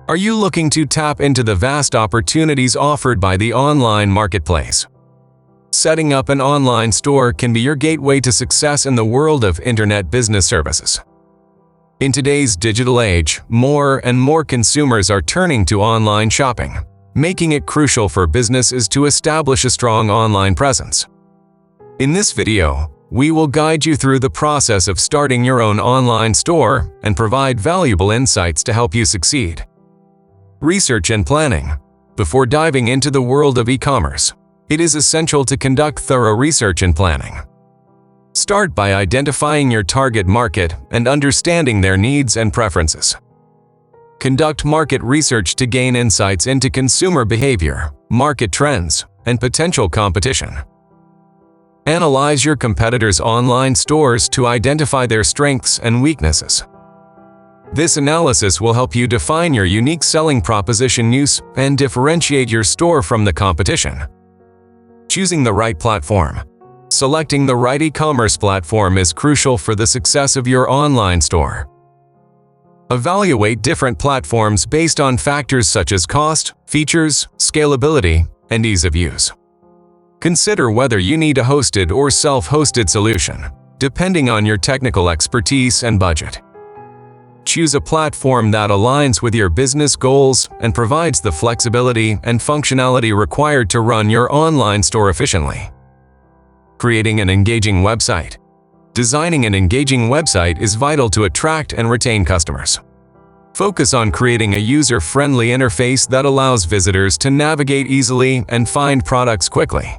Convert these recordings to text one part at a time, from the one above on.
Are you looking to tap into the vast opportunities offered by the online marketplace? Setting up an online store can be your gateway to success in the world of internet business services. In today's digital age, more and more consumers are turning to online shopping, making it crucial for businesses to establish a strong online presence. In this video, we will guide you through the process of starting your own online store and provide valuable insights to help you succeed. Research and planning. Before diving into the world of e-commerce, it is essential to conduct thorough research and planning. Start by identifying your target market and understanding their needs and preferences. Conduct market research to gain insights into consumer behavior, market trends, and potential competition. Analyze your competitors' online stores to identify their strengths and weaknesses. This analysis will help you define your unique selling proposition and differentiate your store from the competition. Choosing the right platform. Selecting the right e-commerce platform is crucial for the success of your online store. Evaluate different platforms based on factors such as cost, features, scalability, and ease of use. Consider whether you need a hosted or self-hosted solution, depending on your technical expertise and budget. Choose a platform that aligns with your business goals and provides the flexibility and functionality required to run your online store efficiently. Creating an engaging website. Designing an engaging website is vital to attract and retain customers. Focus on creating a user-friendly interface that allows visitors to navigate easily and find products quickly.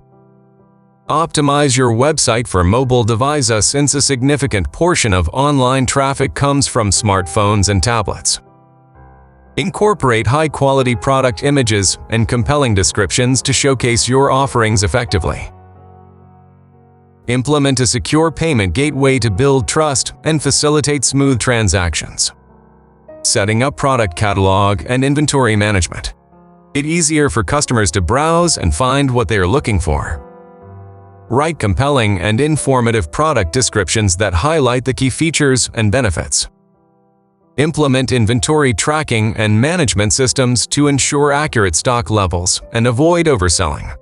Optimize your website for mobile devices since a significant portion of online traffic comes from smartphones and tablets. Incorporate high-quality product images and compelling descriptions to showcase your offerings effectively. Implement a secure payment gateway to build trust and facilitate smooth transactions. Setting up product catalog and inventory management. It's easier for customers to browse and find what they are looking for. Write compelling and informative product descriptions that highlight the key features and benefits. Implement inventory tracking and management systems to ensure accurate stock levels and avoid overselling.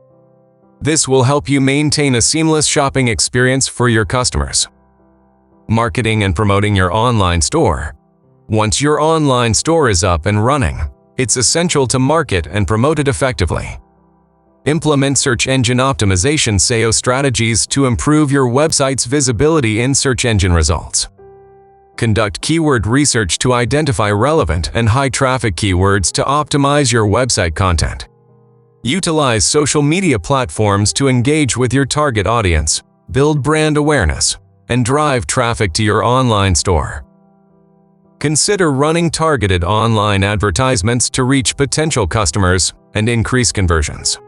This will help you maintain a seamless shopping experience for your customers. Marketing and promoting your online store. Once your online store is up and running, it's essential to market and promote it effectively. Implement search engine optimization (SEO) strategies to improve your website's visibility in search engine results. Conduct keyword research to identify relevant and high-traffic keywords to optimize your website content. Utilize social media platforms to engage with your target audience, build brand awareness, and drive traffic to your online store. Consider running targeted online advertisements to reach potential customers and increase conversions.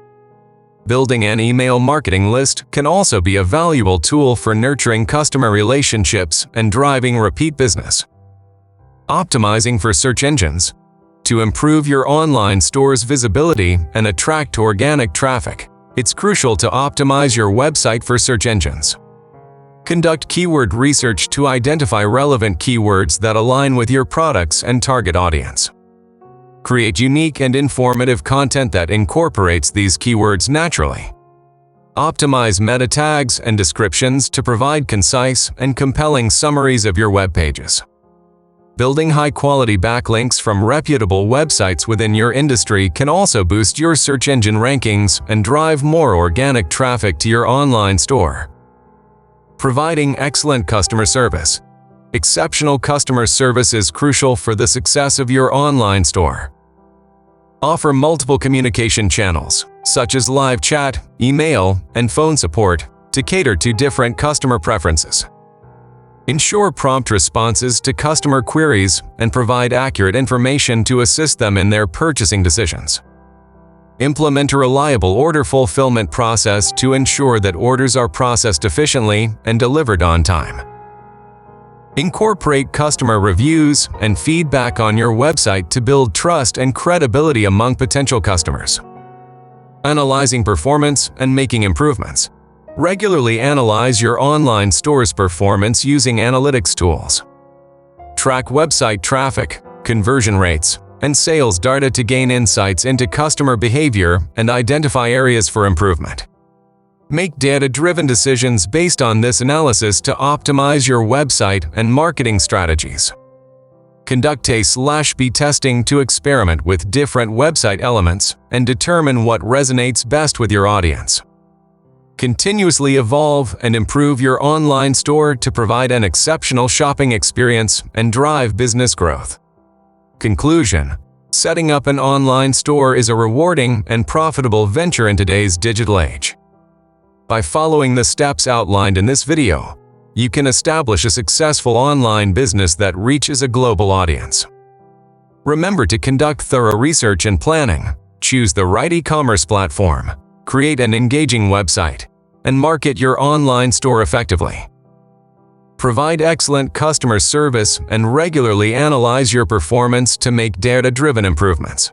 Building an email marketing list can also be a valuable tool for nurturing customer relationships and driving repeat business. Optimizing for search engines. To improve your online store's visibility and attract organic traffic, it's crucial to optimize your website for search engines. Conduct keyword research to identify relevant keywords that align with your products and target audience. Create unique and informative content that incorporates these keywords naturally. Optimize meta tags and descriptions to provide concise and compelling summaries of your web pages. Building high-quality backlinks from reputable websites within your industry can also boost your search engine rankings and drive more organic traffic to your online store. Providing excellent customer service. Exceptional customer service is crucial for the success of your online store. Offer multiple communication channels, such as live chat, email, and phone support, to cater to different customer preferences. Ensure prompt responses to customer queries and provide accurate information to assist them in their purchasing decisions. Implement a reliable order fulfillment process to ensure that orders are processed efficiently and delivered on time. Incorporate customer reviews and feedback on your website to build trust and credibility among potential customers. Analyzing performance and making improvements. Regularly analyze your online store's performance using analytics tools. Track website traffic, conversion rates, and sales data to gain insights into customer behavior and identify areas for improvement. Make data-driven decisions based on this analysis to optimize your website and marketing strategies. Conduct A/B testing to experiment with different website elements and determine what resonates best with your audience. Continuously evolve and improve your online store to provide an exceptional shopping experience and drive business growth. Conclusion: setting up an online store is a rewarding and profitable venture in today's digital age. By following the steps outlined in this video, you can establish a successful online business that reaches a global audience. Remember to conduct thorough research and planning, choose the right e-commerce platform, create an engaging website, and market your online store effectively. Provide excellent customer service and regularly analyze your performance to make data-driven improvements.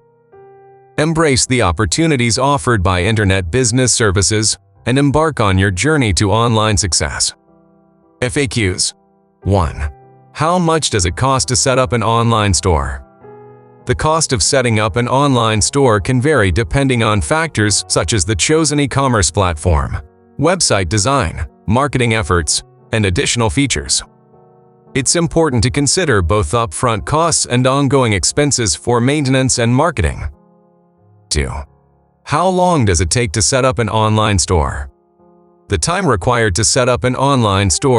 Embrace the opportunities offered by internet business services and embark on your journey to online success. FAQs. 1. How much does it cost to set up an online store? The cost of setting up an online store can vary depending on factors such as the chosen e-commerce platform, website design, marketing efforts, and additional features. It's important to consider both upfront costs and ongoing expenses for maintenance and marketing. 2. How long does it take to set up an online store? The time required to set up an online store